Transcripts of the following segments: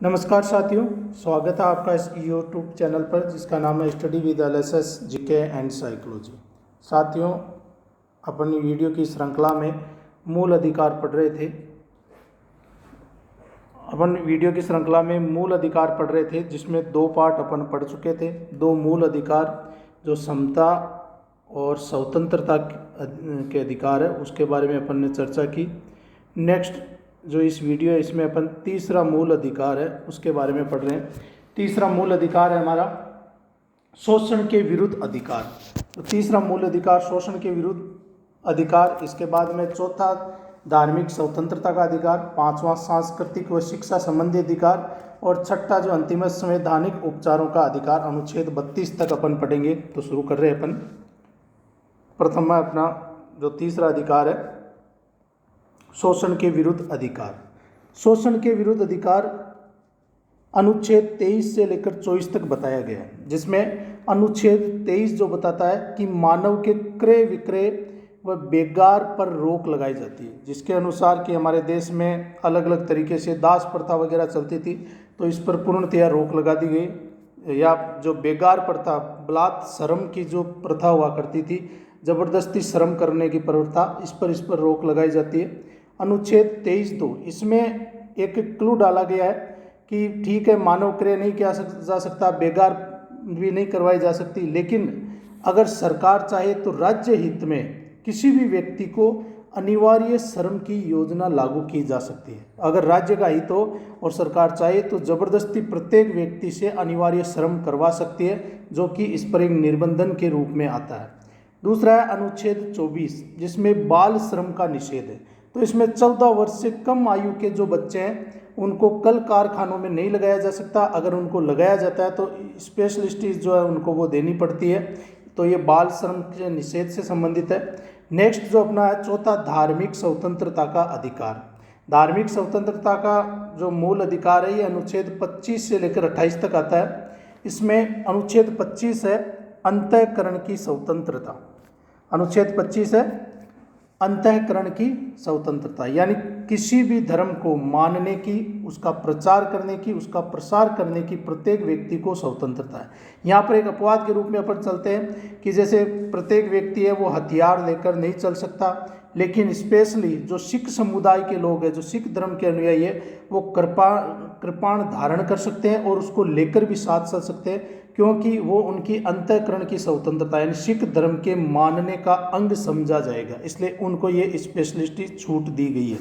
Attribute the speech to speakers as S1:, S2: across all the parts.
S1: नमस्कार साथियों, स्वागत है आपका इस यूट्यूब चैनल पर जिसका नाम है study with LSS GK and psychology. साथियों, अपन वीडियो की श्रृंखला में मूल अधिकार पढ़ रहे थे। जिसमें दो पार्ट अपन पढ़ चुके थे। दो मूल अधिकार जो समता और स्वतंत्रता के अधिकार है उसके बारे में अपन ने चर्चा की। नेक्स्ट जो इस वीडियो है इसमें अपन तीसरा मूल अधिकार है उसके बारे में पढ़ रहे हैं। तीसरा मूल अधिकार है हमारा शोषण के विरुद्ध अधिकार। तो तीसरा मूल अधिकार शोषण के विरुद्ध अधिकार। इसके बाद में चौथा धार्मिक स्वतंत्रता का अधिकार, पांचवा सांस्कृतिक व शिक्षा संबंधी अधिकार और छठा जो अंतिम है संवैधानिक उपचारों का अधिकार। अनुच्छेद 32 तक अपन पढ़ेंगे। तो शुरू कर रहे हैं अपन। प्रथम है अपना जो तीसरा अधिकार है शोषण के विरुद्ध अधिकार। शोषण के विरुद्ध अधिकार अनुच्छेद 23 से लेकर 24 तक बताया गया है, जिसमें अनुच्छेद 23 जो बताता है कि मानव के क्रय विक्रय व बेगार पर रोक लगाई जाती है, जिसके अनुसार कि हमारे देश में अलग अलग तरीके से दास प्रथा वगैरह चलती थी, तो इस पर पूर्णतया रोक लगा दी गई। या जो बेगार प्रथा, बलात् श्रम की जो प्रथा हुआ करती थी, ज़बरदस्ती श्रम करने की प्रवृत्ति, इस पर रोक लगाई जाती है। अनुच्छेद 23(2) इसमें एक क्लू डाला गया है कि ठीक है, मानव क्रय नहीं किया जा सकता, बेगार भी नहीं करवाई जा सकती, लेकिन अगर सरकार चाहे तो राज्य हित में किसी भी व्यक्ति को अनिवार्य श्रम की योजना लागू की जा सकती है। अगर राज्य का हित हो और सरकार चाहे तो जबरदस्ती प्रत्येक व्यक्ति से अनिवार्य श्रम करवा सकती है, जो कि इस पर एक निर्बंधन के रूप में आता है। दूसरा है अनुच्छेद 24, जिसमें बाल श्रम का निषेध है। तो इसमें 14 वर्ष से कम आयु के जो बच्चे हैं उनको कल कारखानों में नहीं लगाया जा सकता। अगर उनको लगाया जाता है तो स्पेशलिस्ट जो है उनको वो देनी पड़ती है। तो ये बाल श्रम के निषेध से संबंधित है। नेक्स्ट जो अपना है चौथा, धार्मिक स्वतंत्रता का अधिकार। धार्मिक स्वतंत्रता का जो मूल अधिकार है ये अनुच्छेद 25 से लेकर 28 तक आता है। इसमें अनुच्छेद 25 है अंतःकरण की स्वतंत्रता। अनुच्छेद 25 है अंतःकरण की स्वतंत्रता, यानी किसी भी धर्म को मानने की, उसका प्रचार करने की, उसका प्रसार करने की प्रत्येक व्यक्ति को स्वतंत्रता है। यहाँ पर एक अपवाद के रूप में अपन चलते हैं कि जैसे प्रत्येक व्यक्ति है वो हथियार लेकर नहीं चल सकता, लेकिन स्पेशली जो सिख समुदाय के लोग हैं, जो सिख धर्म के अनुयायी है, वो कृपाण धारण कर सकते हैं और उसको लेकर भी साथ चल सकते हैं, क्योंकि वो उनकी अंतःकरण की स्वतंत्रता यानी सिख धर्म के मानने का अंग समझा जाएगा, इसलिए उनको ये स्पेशलिटी छूट दी गई है।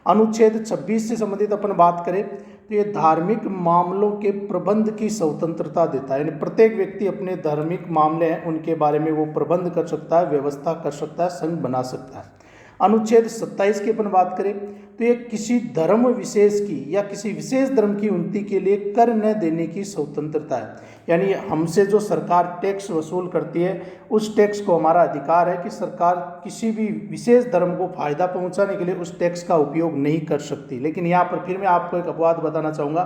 S1: अनुच्छेद 26 से संबंधित अपन बात करें तो ये धार्मिक मामलों के प्रबंध की स्वतंत्रता देता है, यानी प्रत्येक व्यक्ति अपने धार्मिक मामले हैं उनके बारे में वो प्रबंध कर सकता है, व्यवस्था कर सकता है, संघ बना सकता है। अनुच्छेद 27 की अपन बात करें तो ये किसी धर्म विशेष की या किसी विशेष धर्म की उन्नति के लिए कर न देने की स्वतंत्रता है, यानी हमसे जो सरकार टैक्स वसूल करती है उस टैक्स को हमारा अधिकार है कि सरकार किसी भी विशेष धर्म को फायदा पहुंचाने के लिए उस टैक्स का उपयोग नहीं कर सकती। लेकिन यहाँ पर फिर मैं आपको एक अपवाद बताना चाहूँगा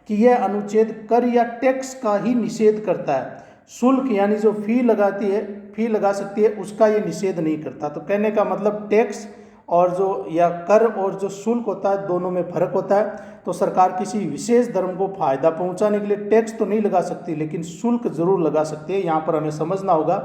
S1: कि यह अनुच्छेद कर या टैक्स का ही निषेध करता है। शुल्क यानी जो फी लगा सकती है उसका ये निषेध नहीं करता। तो कहने का मतलब टैक्स और जो या कर और जो शुल्क होता है दोनों में फर्क होता है। तो सरकार किसी विशेष धर्म को फायदा पहुंचाने के लिए टैक्स तो नहीं लगा सकती, लेकिन शुल्क जरूर लगा सकती है। यहाँ पर हमें समझना होगा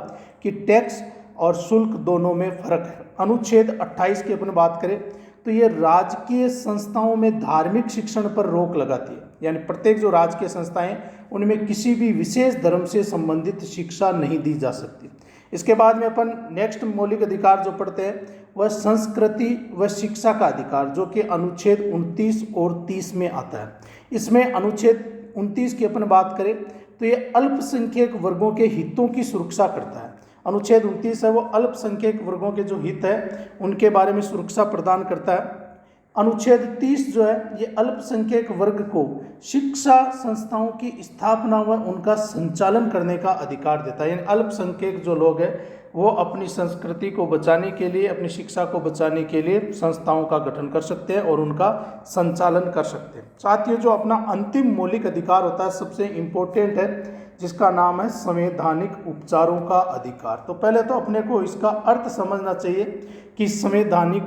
S1: कि टैक्स और शुल्क दोनों में फर्क है। अनुच्छेद 28 की अपन बात करें तो ये राजकीय संस्थाओं में धार्मिक शिक्षण पर रोक लगाती है, यानी प्रत्येक जो राजकीय संस्थाएं उनमें किसी भी विशेष धर्म से संबंधित शिक्षा नहीं दी जा सकती। इसके बाद में अपन नेक्स्ट मौलिक अधिकार जो पढ़ते हैं वह संस्कृति व शिक्षा का अधिकार, जो कि अनुच्छेद 29 और 30 में आता है। इसमें अनुच्छेद 29 की अपन बात करें तो ये अल्पसंख्यक वर्गों के हितों की सुरक्षा करता है। अनुच्छेद 29 है वो अल्पसंख्यक वर्गों के जो हित है उनके बारे में सुरक्षा प्रदान करता है। अनुच्छेद 30 जो है ये अल्पसंख्यक वर्ग को शिक्षा संस्थाओं की स्थापना व उनका संचालन करने का अधिकार देता है, यानी अल्पसंख्यक जो लोग हैं वो अपनी संस्कृति को बचाने के लिए, अपनी शिक्षा को बचाने के लिए संस्थाओं का गठन कर सकते हैं और उनका संचालन कर सकते हैं। साथियों, जो अपना अंतिम मौलिक अधिकार होता है सबसे इम्पोर्टेंट है, जिसका नाम है संवैधानिक उपचारों का अधिकार। तो पहले तो अपने को इसका अर्थ समझना चाहिए कि संवैधानिक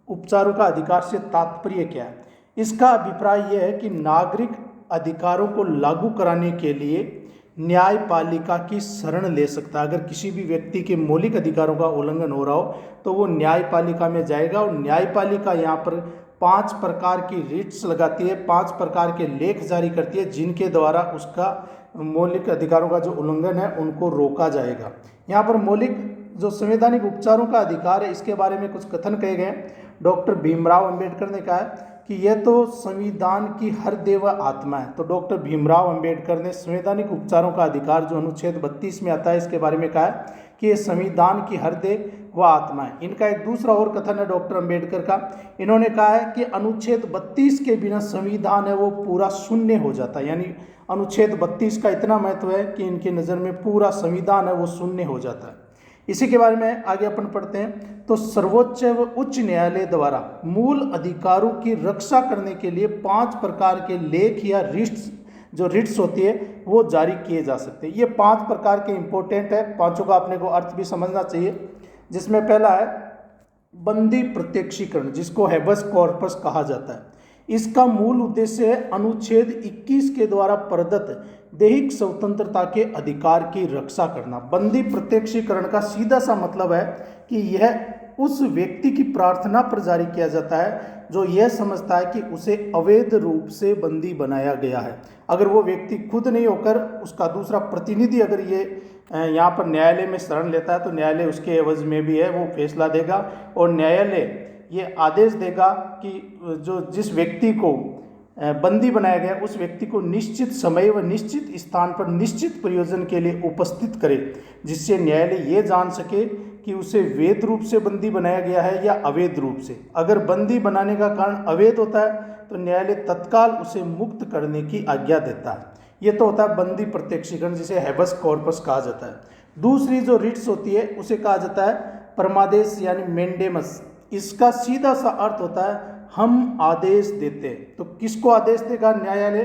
S1: उपचारों का अधिकार से तात्पर्य क्या है। इसका अभिप्राय यह है कि नागरिक अधिकारों को लागू कराने के लिए न्यायपालिका की शरण ले सकता है। अगर किसी भी व्यक्ति के मौलिक अधिकारों का उल्लंघन हो रहा हो तो वो न्यायपालिका में जाएगा, और न्यायपालिका यहाँ पर 5 प्रकार की रिट्स लगाती है, 5 प्रकार के लेख जारी करती है, जिनके द्वारा उसका मौलिक अधिकारों का जो उल्लंघन है उनको रोका जाएगा। यहाँ पर मौलिक जो संवैधानिक उपचारों का अधिकार है, इसके बारे में कुछ कथन कहे गए हैं। डॉक्टर भीमराव अंबेडकर ने कहा है कि यह तो संविधान की हृदय व आत्मा है। तो डॉक्टर भीमराव अंबेडकर ने संवैधानिक उपचारों का अधिकार जो अनुच्छेद 32 में आता है, इसके बारे में कहा है कि यह संविधान की हृदय व आत्मा है। इनका एक दूसरा और कथन है डॉक्टर अंबेडकर का, इन्होंने कहा है कि अनुच्छेद 32 के बिना संविधान है वो पूरा शून्य हो जाता है। यानी अनुच्छेद 32 का इतना महत्व है कि इनकी नज़र में पूरा संविधान है वो शून्य हो जाता है। इसी के बारे में आगे अपन पढ़ते हैं। तो सर्वोच्च व उच्च न्यायालय द्वारा मूल अधिकारों की रक्षा करने के लिए 5 प्रकार के लेख या रिट्स होती है वो जारी किए जा सकते हैं। ये 5 प्रकार के इंपॉर्टेंट है, पांचों का अपने को अर्थ भी समझना चाहिए। जिसमें पहला है बंदी प्रत्यक्षीकरण, जिसको हैबस कॉर्पस कहा जाता है। इसका मूल उद्देश्य है अनुच्छेद 21 के द्वारा प्रदत्त दैहिक स्वतंत्रता के अधिकार की रक्षा करना। बंदी प्रत्यक्षीकरण का सीधा सा मतलब है कि यह उस व्यक्ति की प्रार्थना पर जारी किया जाता है जो यह समझता है कि उसे अवैध रूप से बंदी बनाया गया है। अगर वो व्यक्ति खुद नहीं होकर उसका दूसरा प्रतिनिधि अगर ये यहाँ पर न्यायालय में शरण लेता है तो न्यायालय उसके एवज में भी है वो फैसला देगा, और न्यायालय ये आदेश देगा कि जो जिस व्यक्ति को बंदी बनाया गया उस व्यक्ति को निश्चित समय व निश्चित स्थान पर निश्चित प्रयोजन के लिए उपस्थित करे, जिससे न्यायालय ये जान सके कि उसे वैध रूप से बंदी बनाया गया है या अवैध रूप से। अगर बंदी बनाने का कारण अवैध होता है तो न्यायालय तत्काल उसे मुक्त करने की आज्ञा देता है। ये तो होता है बंदी प्रत्यक्षीकरण, जिसे हैबस कॉर्पस कहा जाता है। दूसरी जो रिट्स होती है उसे कहा जाता है परमादेश यानी मेंडेमस। इसका सीधा सा अर्थ होता है हम आदेश देते हैं। तो किसको आदेश देगा न्यायालय?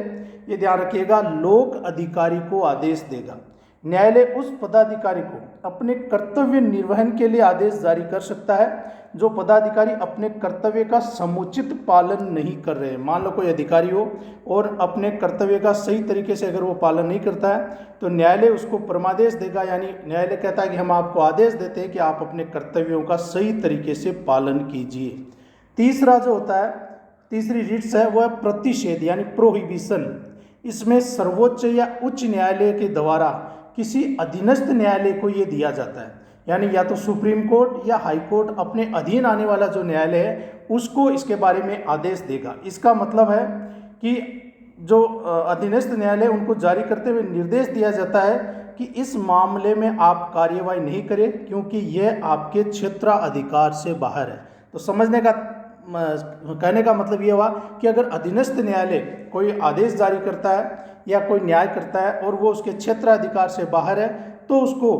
S1: ये ध्यान रखिएगा, लोक अधिकारी को आदेश देगा। न्यायालय उस पदाधिकारी को अपने कर्तव्य निर्वहन के लिए आदेश जारी कर सकता है जो पदाधिकारी अपने कर्तव्य का समुचित पालन नहीं कर रहे। मान लो कोई अधिकारी हो और अपने कर्तव्य का सही तरीके से अगर वो पालन नहीं करता है तो न्यायालय उसको परमादेश देगा। यानी न्यायालय कहता है कि हम आपको आदेश देते हैं कि आप अपने कर्तव्यों का सही तरीके से पालन कीजिए। तीसरा जो होता है, तीसरी रिट्स है वो है प्रतिषेध यानी प्रोहिबिशन। इसमें सर्वोच्च या उच्च न्यायालय के द्वारा किसी अधीनस्थ न्यायालय को ये दिया जाता है। यानी या तो सुप्रीम कोर्ट या हाई कोर्ट अपने अधीन आने वाला जो न्यायालय है उसको इसके बारे में आदेश देगा। इसका मतलब है कि जो अधीनस्थ न्यायालय उनको जारी करते हुए निर्देश दिया जाता है कि इस मामले में आप कार्यवाही नहीं करें क्योंकि यह आपके क्षेत्राधिकार से बाहर है। तो समझने का कहने का मतलब ये हुआ कि अगर अधीनस्थ न्यायालय कोई आदेश जारी करता है या कोई न्याय करता है और वो उसके क्षेत्राधिकार से बाहर है तो उसको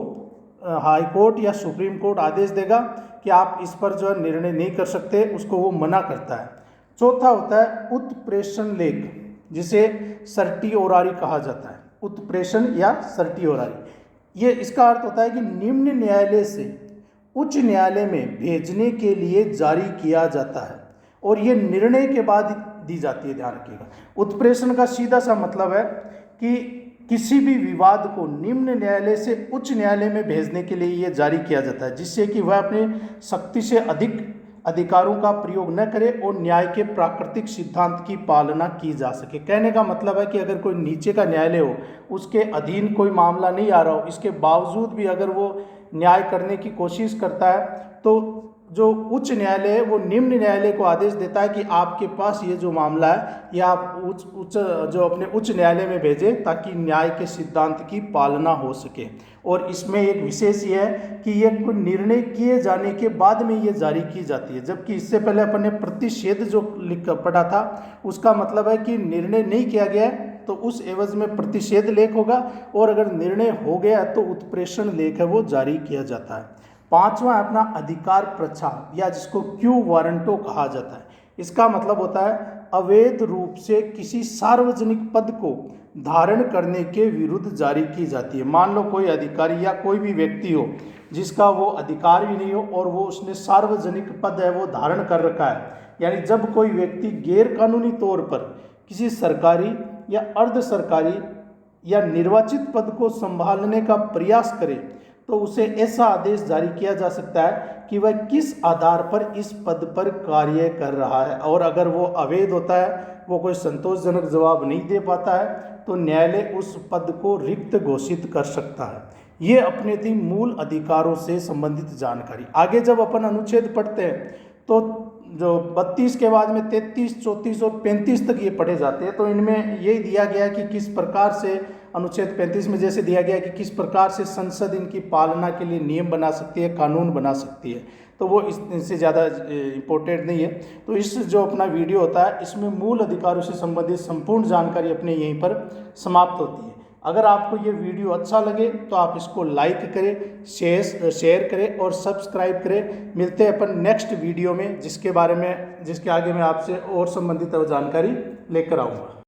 S1: हाई कोर्ट या सुप्रीम कोर्ट आदेश देगा कि आप इस पर जो है निर्णय नहीं कर सकते, उसको वो मना करता है। चौथा होता है उत्प्रेषण लेख, जिसे सर्टिओरारी कहा जाता है। उत्प्रेषण या सर्टिओरारी, ये इसका अर्थ होता है कि निम्न न्यायालय से उच्च न्यायालय में भेजने के लिए जारी किया जाता है और ये निर्णय के बाद दी जाती है। ध्यान रखिएगा, उत्प्रेषण का सीधा सा मतलब है कि किसी भी विवाद को निम्न न्यायालय से उच्च न्यायालय में भेजने के लिए ये जारी किया जाता है, जिससे कि वह अपने शक्ति से अधिक अधिकारों का प्रयोग न करे और न्याय के प्राकृतिक सिद्धांत की पालना की जा सके। कहने का मतलब है कि अगर कोई नीचे का न्यायालय हो, उसके अधीन कोई मामला नहीं आ रहा हो, इसके बावजूद भी अगर वो न्याय करने की कोशिश करता है तो जो उच्च न्यायालय है वो निम्न न्यायालय को आदेश देता है कि आपके पास ये जो मामला है ये आप जो अपने उच्च न्यायालय में भेजें ताकि न्याय के सिद्धांत की पालना हो सके। और इसमें एक विशेष ये है कि ये कोई निर्णय किए जाने के बाद में ये जारी की जाती है, जबकि इससे पहले अपन ने प्रतिषेध जो लिख पढ़ा था उसका मतलब है कि निर्णय नहीं किया गया है तो उस एवज में प्रतिषेध लेख होगा, और अगर निर्णय हो गया तो उत्प्रेषण लेख है वो जारी किया जाता है। पांचवा अपना अधिकार प्रच्छा या जिसको क्यू वारंटो कहा जाता है। इसका मतलब होता है अवैध रूप से किसी सार्वजनिक पद को धारण करने के विरुद्ध जारी की जाती है। मान लो कोई अधिकारी या कोई भी व्यक्ति हो जिसका वो अधिकार भी नहीं हो और वो उसने सार्वजनिक पद है वो धारण कर रखा है, यानी जब कोई व्यक्ति गैर कानूनी तौर पर किसी सरकारी या अर्ध सरकारी या निर्वाचित पद को संभालने का प्रयास करे तो उसे ऐसा आदेश जारी किया जा सकता है कि वह किस आधार पर इस पद पर कार्य कर रहा है। और अगर वो अवैध होता है, वो कोई संतोषजनक जवाब नहीं दे पाता है, तो न्यायालय उस पद को रिक्त घोषित कर सकता है। ये अपने थी मूल अधिकारों से संबंधित जानकारी। आगे जब अपन अनुच्छेद पढ़ते हैं तो जो 32 के बाद में 33, 34 और 35 तक ये पढ़े जाते हैं, तो इनमें यही दिया गया कि किस प्रकार से अनुच्छेद 35 में जैसे दिया गया कि किस प्रकार से संसद इनकी पालना के लिए नियम बना सकती है, कानून बना सकती है, तो वो इससे ज़्यादा इम्पोर्टेंट नहीं है। तो इस जो अपना वीडियो होता है इसमें मूल अधिकारों से संबंधित संपूर्ण जानकारी अपने यहीं पर समाप्त होती है। अगर आपको ये वीडियो अच्छा लगे तो आप इसको लाइक करें, शेयर करें और सब्सक्राइब करें। मिलते हैं अपन नेक्स्ट वीडियो में जिसके आगे मैं आपसे और संबंधित जानकारी लेकर आऊँगा।